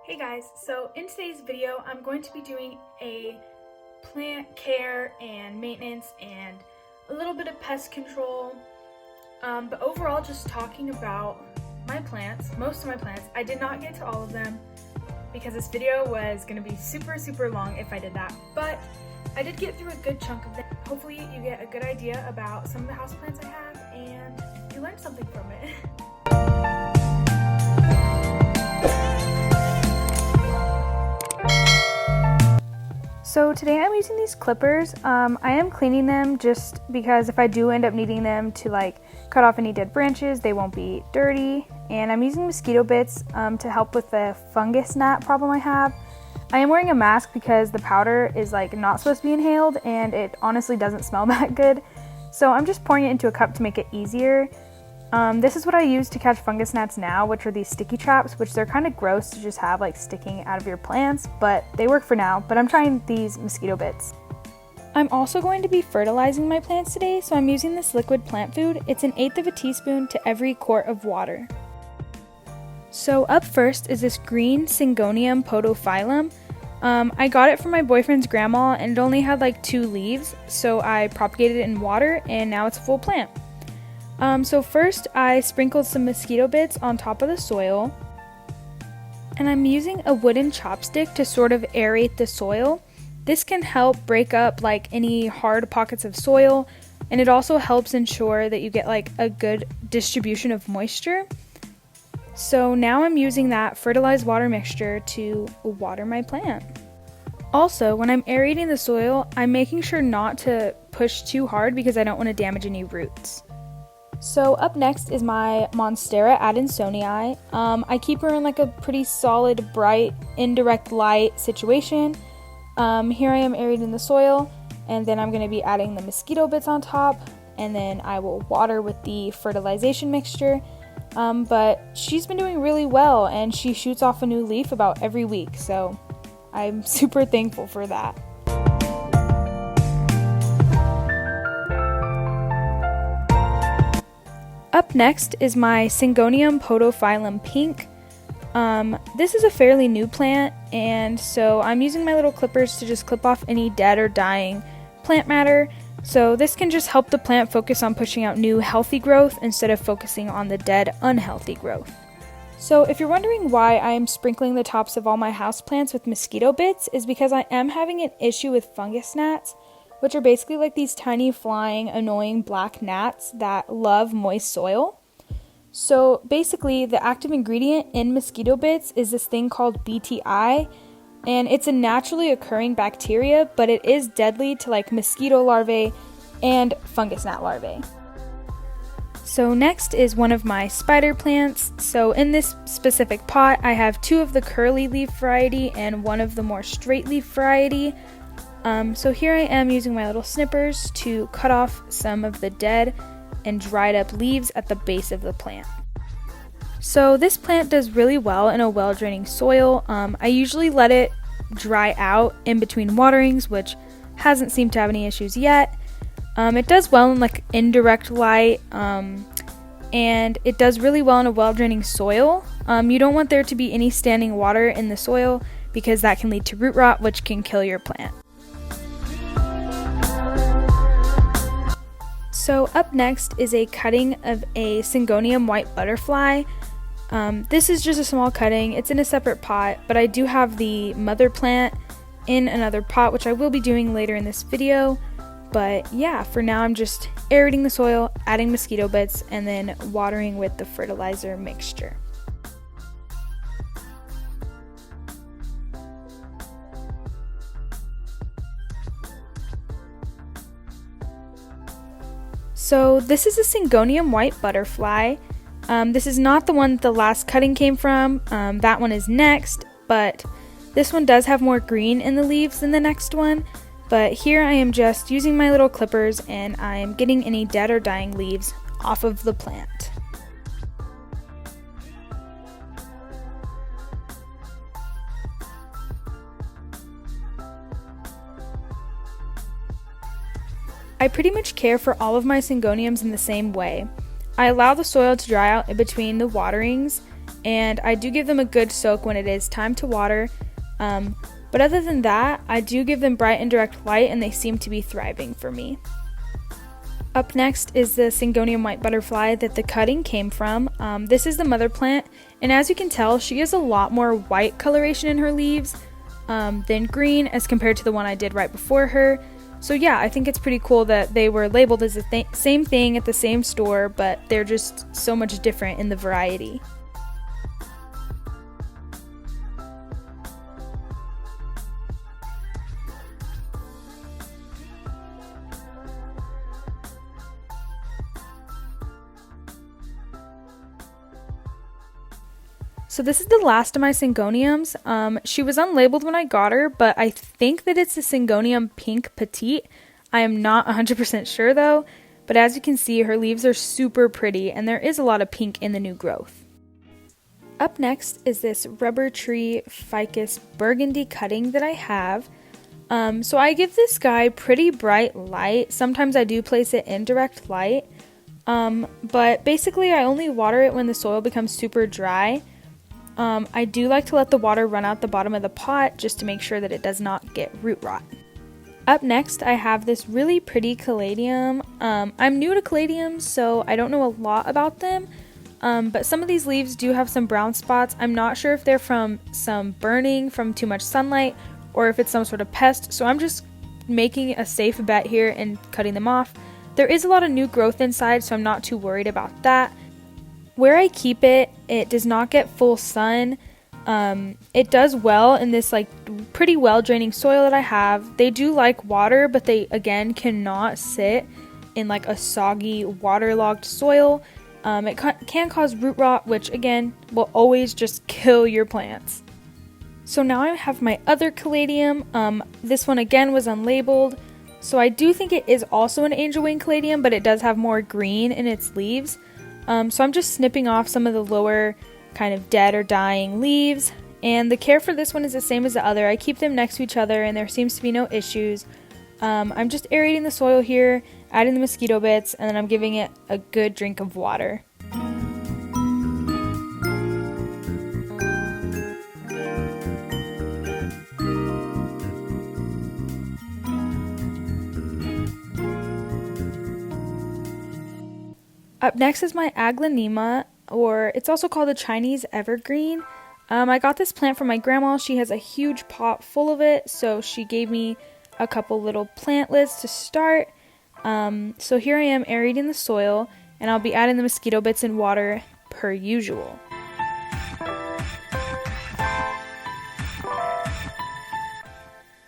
Hey guys, so in today's video I'm going to be doing a plant care and maintenance and a little bit of pest control, but overall just talking about my plants, most of my plants. I did not get to all of them because this video was going to be super long if I did that, but I did get through a good chunk of them. Hopefully you get a good idea about some of the houseplants I have and you learned something from it. So today I'm using these clippers. I am cleaning them just because if I do end up needing them to cut off any dead branches, they won't be dirty. And I'm using mosquito bits to help with the fungus gnat problem I have. I am wearing a mask because the powder is not supposed to be inhaled and it honestly doesn't smell that good. So I'm just pouring it into a cup to make it easier. This is what I use to catch fungus gnats now, which are these sticky traps, which they're kind of gross to just have sticking out of your plants, but they work for now. But I'm trying these mosquito bits. I'm also going to be fertilizing my plants today, so I'm using this liquid plant food. It's 1/8 of a teaspoon to every quart of water. So up first is this green Syngonium Podophylum. I got it from my boyfriend's grandma and it only had 2 leaves, so I propagated it in water and now it's a full plant. So first I sprinkled some mosquito bits on top of the soil, and I'm using a wooden chopstick to sort of aerate the soil. This can help break up any hard pockets of soil, and it also helps ensure that you get a good distribution of moisture. So now I'm using that fertilized water mixture to water my plant. Also, when I'm aerating the soil, I'm making sure not to push too hard because I don't want to damage any roots. So up next is my Monstera Adansonii. I keep her in a pretty solid, bright, indirect light situation. Here I am aerating the soil, and then I'm going to be adding the mosquito bits on top, and then I will water with the fertilization mixture. But she's been doing really well, and she shoots off a new leaf about every week, so I'm super thankful for that. Up next is my Syngonium Podophylum Pink. This is a fairly new plant, and so I'm using my little clippers to just clip off any dead or dying plant matter. So this can just help the plant focus on pushing out new healthy growth instead of focusing on the dead unhealthy growth. So if you're wondering why I am sprinkling the tops of all my houseplants with mosquito bits, is because I am having an issue with fungus gnats, which are basically these tiny flying annoying black gnats that love moist soil. So basically the active ingredient in mosquito bits is this thing called BTI, and it's a naturally occurring bacteria, but it is deadly to mosquito larvae and fungus gnat larvae. So next is one of my spider plants. So in this specific pot I have 2 of the curly leaf variety and 1 of the more straight leaf variety. So here I am using my little snippers to cut off some of the dead and dried up leaves at the base of the plant. So this plant does really well in a well-draining soil. I usually let it dry out in between waterings, which hasn't seemed to have any issues yet. It does well in indirect light, and it does really well in a well-draining soil. You don't want there to be any standing water in the soil because that can lead to root rot, which can kill your plant. So up next is a cutting of a Syngonium white butterfly. This is just a small cutting. It's in a separate pot, but I do have the mother plant in another pot, which I will be doing later in this video. But yeah, for now I'm just aerating the soil, adding mosquito bits, and then watering with the fertilizer mixture. So this is a Syngonium white butterfly. This is not the one the last cutting came from. That one is next, but this one does have more green in the leaves than the next one. But here I am just using my little clippers and I am getting any dead or dying leaves off of the plant. I pretty much care for all of my Syngoniums in the same way. I allow the soil to dry out in between the waterings, and I do give them a good soak when it is time to water. But other than that, I do give them bright and direct light, and they seem to be thriving for me. Up next is the Syngonium white butterfly that the cutting came from. This is the mother plant, and as you can tell, she has a lot more white coloration in her leaves than green as compared to the one I did right before her. So yeah, I think it's pretty cool that they were labeled as the same thing at the same store, but they're just so much different in the variety. So this is the last of my Syngoniums. She was unlabeled when I got her, but I think that it's the Syngonium Pink Petite. I am not 100% sure though, but as you can see, her leaves are super pretty and there is a lot of pink in the new growth. Up next is this rubber tree ficus burgundy cutting that I have. So I give this guy pretty bright light. Sometimes I do place it in direct light, but basically I only water it when the soil becomes super dry. I do like to let the water run out the bottom of the pot just to make sure that it does not get root rot. Up next, I have this really pretty Caladium. I'm new to Caladiums, so I don't know a lot about them, but some of these leaves do have some brown spots. I'm not sure if they're from some burning from too much sunlight or if it's some sort of pest, so I'm just making a safe bet here and cutting them off. There is a lot of new growth inside, so I'm not too worried about that. Where I keep it, it does not get full sun. It does well in this like pretty well draining soil that I have. They do like water, but they again cannot sit in like a soggy waterlogged soil. It can cause root rot, which again will always just kill your plants. So now I have my other Caladium. This one again was unlabeled. So I do think it is also an angel wing Caladium, but it does have more green in its leaves. So I'm just snipping off some of the lower kind of dead or dying leaves, and the care for this one is the same as the other. I keep them next to each other and there seems to be no issues. I'm just aerating the soil here, adding the mosquito bits, and then I'm giving it a good drink of water. Up next is my Aglaonema, or it's also called the Chinese Evergreen. I got this plant from my grandma. She has a huge pot full of it, so she gave me a couple little plantlets to start. So here I am aerating the soil, and I'll be adding the mosquito bits and water per usual.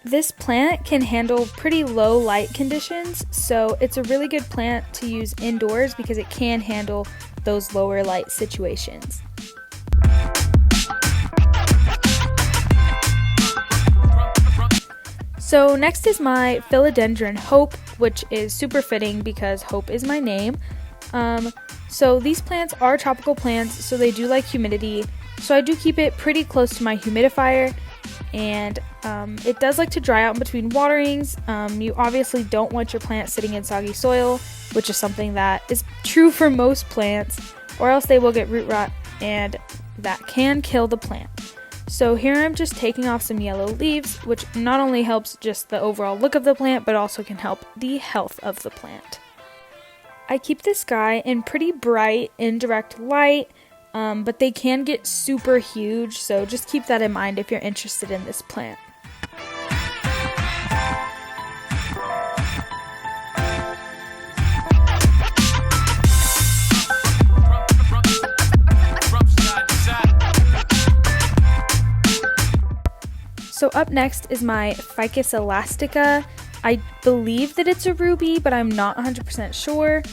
This plant can handle pretty low light conditions, so it's a really good plant to use indoors because it can handle those lower light situations. So next is my Philodendron Hope, which is super fitting because Hope is my name. So these plants are tropical plants, so they do like humidity, so I do keep it pretty close to my humidifier. And it does like to dry out in between waterings. You obviously don't want your plant sitting in soggy soil, which is something that is true for most plants, or else they will get root rot and that can kill the plant. So here I'm just taking off some yellow leaves, which not only helps just the overall look of the plant, but also can help the health of the plant. I keep this guy in pretty bright indirect light, but they can get super huge, so just keep that in mind if you're interested in this plant. So up next is my Ficus Elastica. I believe that it's a ruby, but I'm not 100% sure.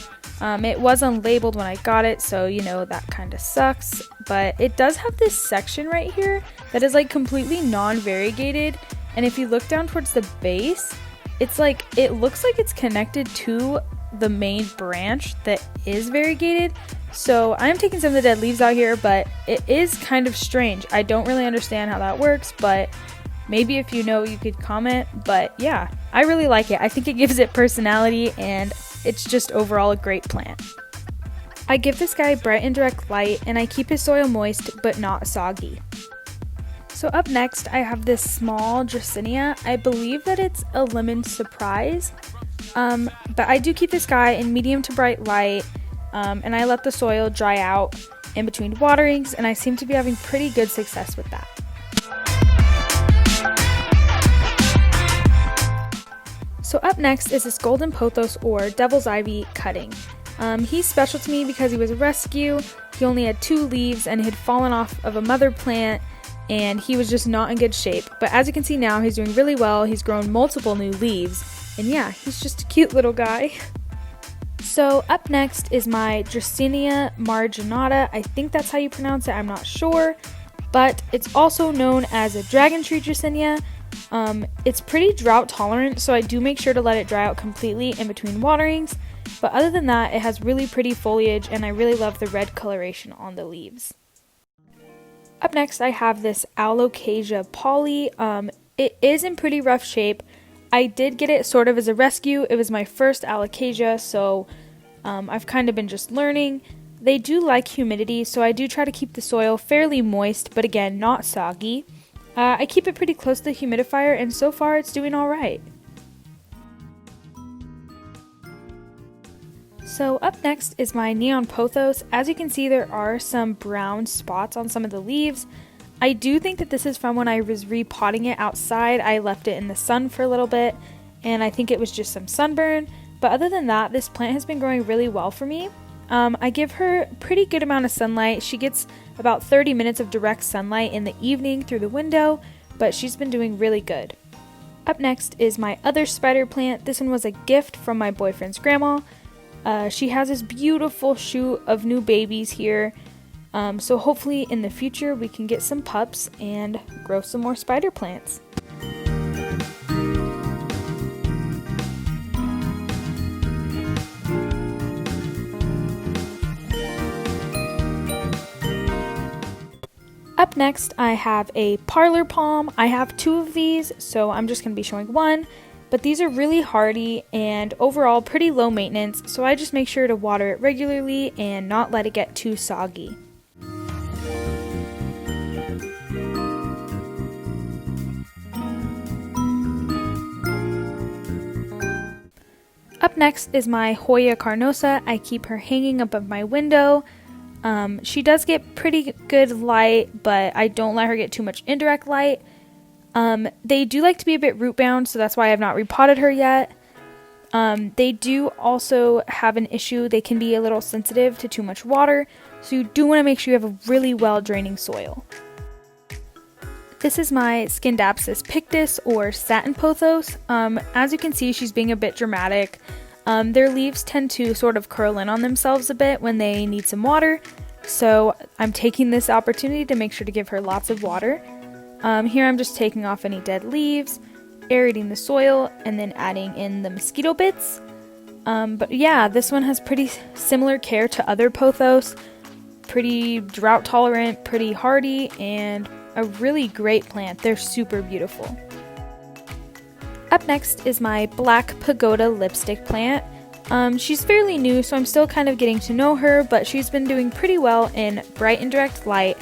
It was unlabeled when I got it, so you know that kind of sucks, but it does have this section right here that is like completely non-variegated, and if you look down towards the base, it's like, it looks like it's connected to the main branch that is variegated. So I'm taking some of the dead leaves out here, but it is kind of strange. I don't really understand how that works, but maybe if you know, you could comment. But yeah, I really like it. I think it gives it personality, and it's just overall a great plant. I give this guy bright and direct light, and I keep his soil moist but not soggy. So up next, I have this small Dracaenia. I believe that it's a lemon surprise, but I do keep this guy in medium to bright light, and I let the soil dry out in between waterings, and I seem to be having pretty good success with that. So up next is this golden pothos, or devil's ivy, cutting. He's special to me because he was a rescue. He only had 2 leaves and had fallen off of a mother plant, and he was just not in good shape. But as you can see now, he's doing really well. He's grown multiple new leaves, and yeah, he's just a cute little guy. So up next is my Dracenia Marginata. I think that's how you pronounce it, I'm not sure, but it's also known as a dragon tree Dracaenia. It's pretty drought tolerant, so I do make sure to let it dry out completely in between waterings. But other than that, it has really pretty foliage, and I really love the red coloration on the leaves. Up next, I have this Alocasia Poly. It is in pretty rough shape. I did get it sort of as a rescue. It was my first Alocasia, so I've kind of been just learning. They do like humidity, so I do try to keep the soil fairly moist, but again, not soggy. I keep it pretty close to the humidifier, and so far it's doing alright. So up next is my neon pothos. As you can see, there are some brown spots on some of the leaves. I do think that this is from when I was repotting it outside. I left it in the sun for a little bit, and I think it was just some sunburn. But other than that, this plant has been growing really well for me. I give her a pretty good amount of sunlight. She gets about 30 minutes of direct sunlight in the evening through the window, but she's been doing really good. Up next is my other spider plant. This one was a gift from my boyfriend's grandma. She has this beautiful shoot of new babies here, so hopefully in the future we can get some pups and grow some more spider plants. Up next, I have a Parlor Palm. I have 2 of these, so I'm just going to be showing one. But these are really hardy and overall pretty low maintenance, so I just make sure to water it regularly and not let it get too soggy. Up next is my Hoya Carnosa. I keep her hanging above my window. She does get pretty good light, but I don't let her get too much indirect light. They do like to be a bit root bound, so that's why I have not repotted her yet. They do also have an issue. They can be a little sensitive to too much water, so you do want to make sure you have a really well draining soil. This is my Scindapsus pictus, or satin pothos. As you can see, she's being a bit dramatic. Their leaves tend to sort of curl in on themselves a bit when they need some water, so I'm taking this opportunity to make sure to give her lots of water. Here I'm just taking off any dead leaves, aerating the soil, and then adding in the mosquito bits. But yeah, this one has pretty similar care to other pothos, pretty drought tolerant, pretty hardy, and a really great plant. They're super beautiful. Up next is my black Pagoda lipstick plant. She's fairly new, so I'm still kind of getting to know her, but she's been doing pretty well in bright and direct light,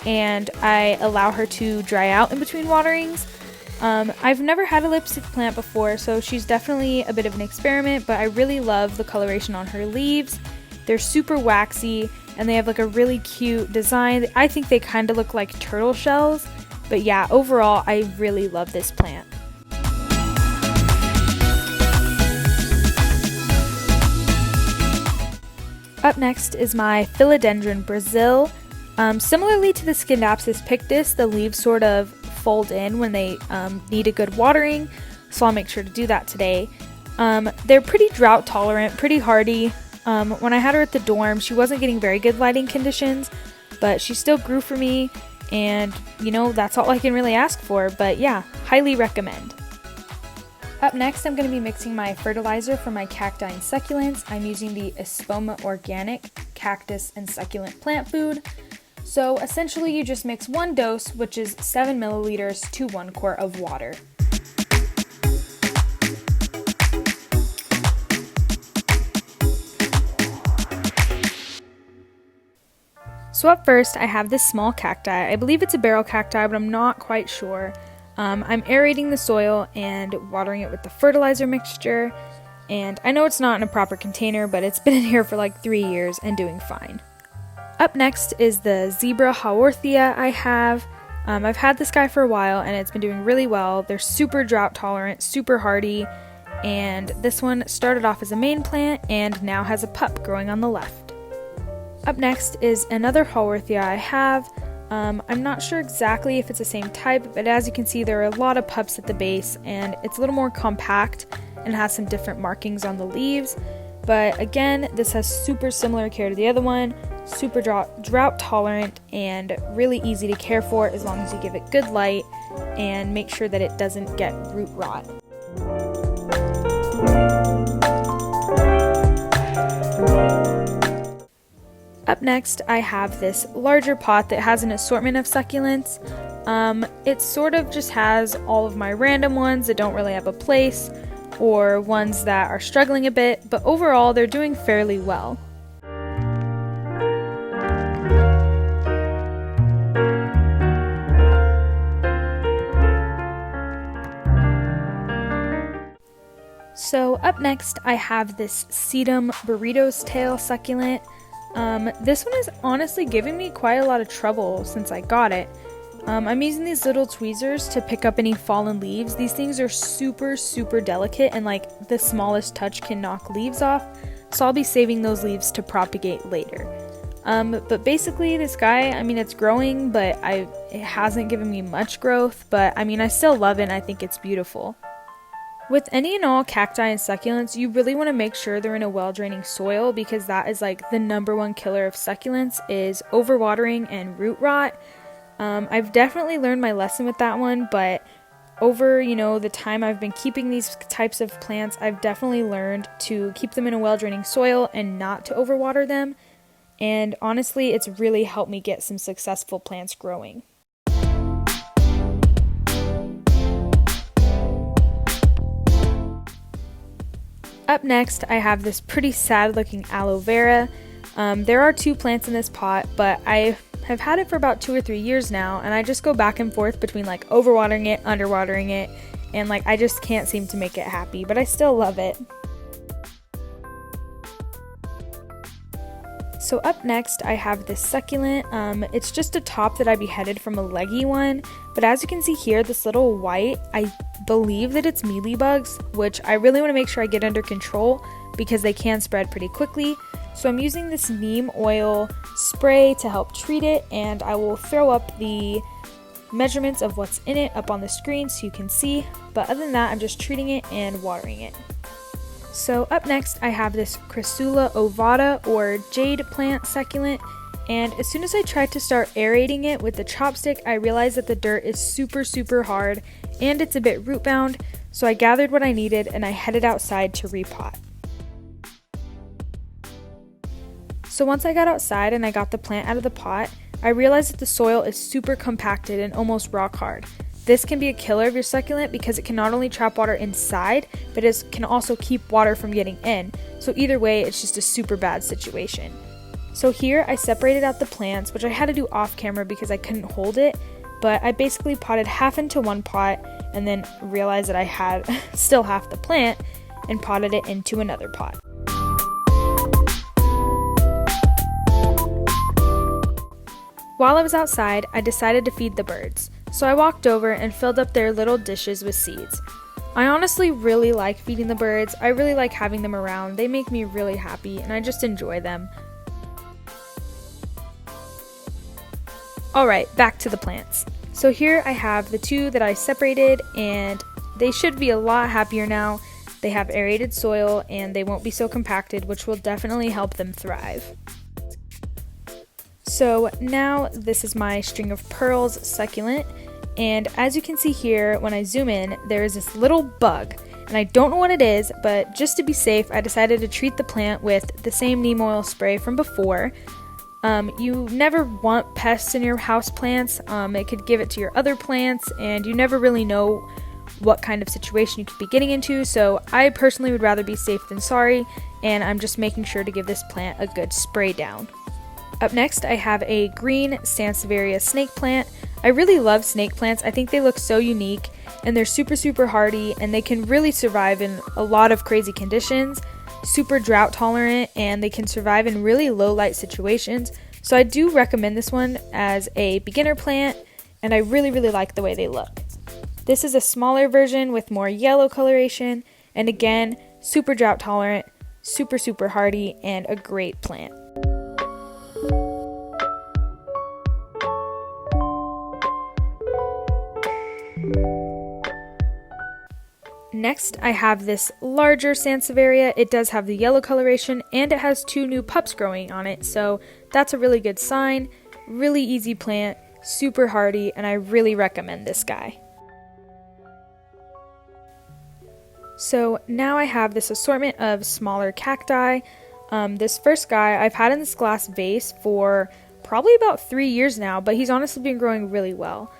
and I allow her to dry out in between waterings. I've never had a lipstick plant before, so she's definitely a bit of an experiment, but I really love the coloration on her leaves. They're super waxy, and they have like a really cute design. I think they kind of look like turtle shells, but yeah, overall, I really love this plant. Up next is my Philodendron Brazil. Similarly to the Scindapsus pictus, the leaves sort of fold in when they need a good watering, so I'll make sure to do that today. They're pretty drought tolerant, pretty hardy. When I had her at the dorm, she wasn't getting very good lighting conditions, but she still grew for me, and you know, that's all I can really ask for, but yeah, highly recommend. Up next, I'm going to be mixing my fertilizer for my cacti and succulents. I'm using the Espoma Organic Cactus and Succulent Plant Food. So essentially you just mix 1 dose, which is 7 milliliters to 1 quart of water. So up first, I have this small cacti. I believe it's a barrel cacti, but I'm not quite sure. I'm aerating the soil and watering it with the fertilizer mixture. And I know it's not in a proper container, but it's been in here for like 3 years and doing fine. Up next is the zebra Haworthia I have. I've had this guy for a while and it's been doing really well. They're super drought tolerant, super hardy, and this one started off as a main plant and now has a pup growing on the left. Up next is another Haworthia I have. I'm not sure exactly if it's the same type, but as you can see there are a lot of pups at the base and it's a little more compact and has some different markings on the leaves. But again, this has super similar care to the other one, super drought tolerant and really easy to care for as long as you give it good light and make sure that it doesn't get root rot. Up next, I have this larger pot that has an assortment of succulents. It sort of just has all of my random ones that don't really have a place, or ones that are struggling a bit, but overall they're doing fairly well. So up next, I have this Sedum Burritos tail succulent. This one is honestly giving me quite a lot of trouble since I got it. I'm using these little tweezers to pick up any fallen leaves. These things are super delicate and like the smallest touch can knock leaves off, so I'll be saving those leaves to propagate later. But basically this guy, I mean it's growing, but it hasn't given me much growth, but I mean I still love it and I think it's beautiful. With any and all cacti and succulents, you really want to make sure they're in a well-draining soil because that is like the #1 killer of succulents is overwatering and root rot. I've definitely learned my lesson with that one, but over, the time I've been keeping these types of plants, I've definitely learned to keep them in a well-draining soil and not to overwater them. And honestly, it's really helped me get some successful plants growing. Up next, I have this pretty sad looking Aloe Vera. There are 2 plants in this pot, but I have had it for about 2 or 3 years now, and I just go back and forth between like overwatering it, underwatering it, and like I just can't seem to make it happy, but I still love it. So up next, I have this succulent. It's just a top that I beheaded from a leggy one, but as you can see here, this little white, I believe that it's Mealybugs, which I really want to make sure I get under control because they can spread pretty quickly. So I'm using this neem oil spray to help treat it, and I will throw up the measurements of what's in it up on the screen so you can see, but other than that, I'm just treating it and watering it. So up next, I have this Crassula ovata or jade plant succulent, and as soon as I tried to start aerating it with the chopstick, I realized that the dirt is super hard and it's a bit root bound, so I gathered what I needed and I headed outside to repot. So once I got outside and I got the plant out of the pot, I realized that the soil is super compacted and almost rock hard. This can be a killer of your succulent because it can not only trap water inside, but it can also keep water from getting in. So either way, it's just a super bad situation. So here I separated out the plants, which I had to do off camera because I couldn't hold it, but I basically potted half into one pot and then realized that I had still half the plant and potted it into another pot. While I was outside, I decided to feed the birds. So I walked over and filled up their little dishes with seeds. I honestly really like feeding the birds. I really like having them around. They make me really happy and I just enjoy them. Alright, back to the plants. So here I have the 2 that I separated and they should be a lot happier now. They have aerated soil and they won't be so compacted, which will definitely help them thrive. So now this is my string of pearls succulent, and as you can see here when I zoom in, there is this little bug, and I don't know what it is, but just to be safe I decided to treat the plant with the same neem oil spray from before. You never want pests in your house plants. It could give it to your other plants and you never really know what kind of situation you could be getting into, so I personally would rather be safe than sorry, and I'm just making sure to give this plant a good spray down. Up next, I have a green Sansevieria snake plant. I really love snake plants. I think they look so unique and they're super hardy and they can really survive in a lot of crazy conditions, super drought tolerant, and they can survive in really low light situations. So I do recommend this one as a beginner plant, and I really like the way they look. This is a smaller version with more yellow coloration, and again, super drought tolerant, super hardy, and a great plant. Next, I have this larger Sansevieria. It does have the yellow coloration and it has 2 new pups growing on it, so that's a really good sign. Really easy plant, super hardy, and I really recommend this guy. So now I have this assortment of smaller cacti. This first guy I've had in this glass vase for probably about 3 years now, but he's honestly been growing really well.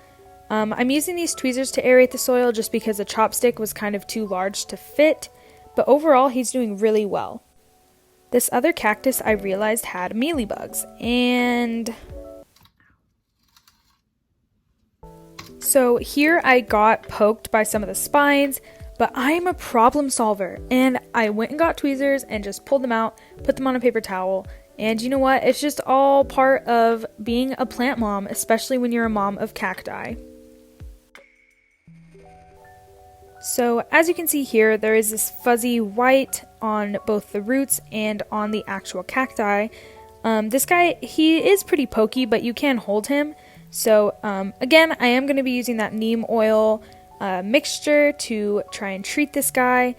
I'm using these tweezers to aerate the soil just because the chopstick was kind of too large to fit, but overall he's doing really well. This other cactus I realized had mealybugs, and so here I got poked by some of the spines, but I'm a problem solver, and I went and got tweezers and just pulled them out, put them on a paper towel, and you know what? It's just all part of being a plant mom, especially when you're a mom of cacti. So as you can see here, there is this fuzzy white on both the roots and on the actual cacti. This guy, he is pretty pokey, but you can hold him. So again, I am going to be using that neem oil mixture to try and treat this guy.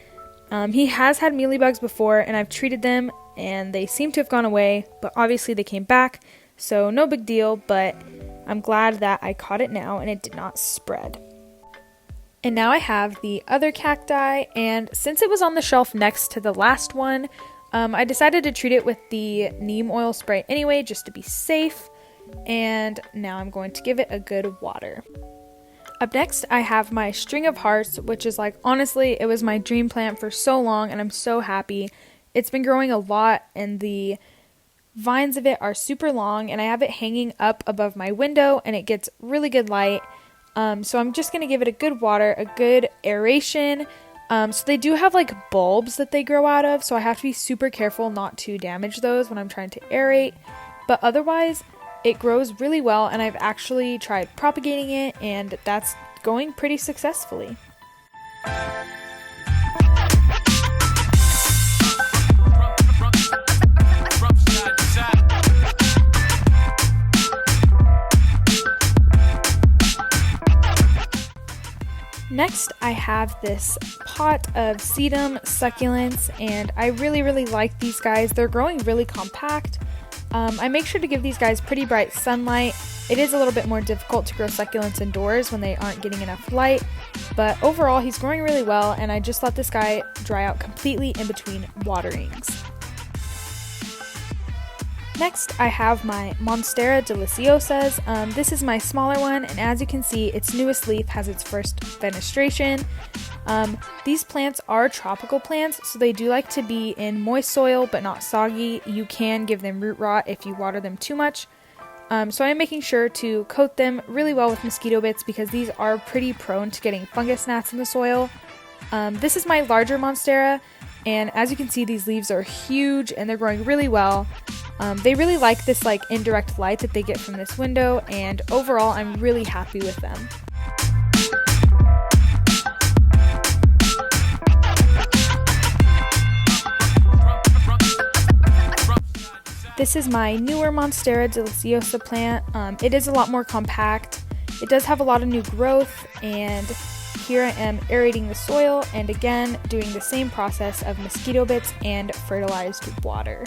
He has had mealybugs before, and I've treated them, and they seem to have gone away, but obviously they came back, so no big deal, but I'm glad that I caught it now and it did not spread. And now I have the other cacti, and since it was on the shelf next to the last one, I decided to treat it with the neem oil spray anyway, just to be safe, and now I'm going to give it a good water. Up next, I have my string of hearts, which is like, honestly, it was my dream plant for so long, and I'm so happy. It's been growing a lot, and the vines of it are super long, and I have it hanging up above my window, and it gets really good light. So I'm just going to give it a good water, a good aeration. So they do have like bulbs that they grow out of, so I have to be super careful not to damage those when I'm trying to aerate. But otherwise, it grows really well, and I've actually tried propagating it, and that's going pretty successfully. Next, I have this pot of Sedum Succulents, and I really like these guys. They're growing really compact. I make sure to give these guys pretty bright sunlight. It is a little bit more difficult to grow succulents indoors when they aren't getting enough light, but overall he's growing really well, and I just let this guy dry out completely in between waterings. Next, I have my Monstera Deliciosas. This is my smaller one, and as you can see, its newest leaf has its first fenestration. These plants are tropical plants, so they do like to be in moist soil but not soggy. You can give them root rot if you water them too much. So I'm making sure to coat them really well with mosquito bits because these are pretty prone to getting fungus gnats in the soil. This is my larger Monstera, and as you can see, these leaves are huge and they're growing really well. They really like this like indirect light that they get from this window, and overall I'm really happy with them. This is my newer Monstera Deliciosa plant. It is a lot more compact. It does have a lot of new growth, and here I am aerating the soil and again doing the same process of mosquito bits and fertilized water.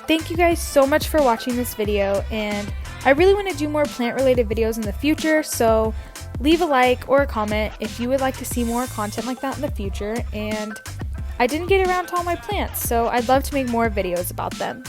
Thank you guys so much for watching this video, and I really want to do more plant related videos in the future, so leave a like or a comment if you would like to see more content like that in the future. And I didn't get around to all my plants, so I'd love to make more videos about them.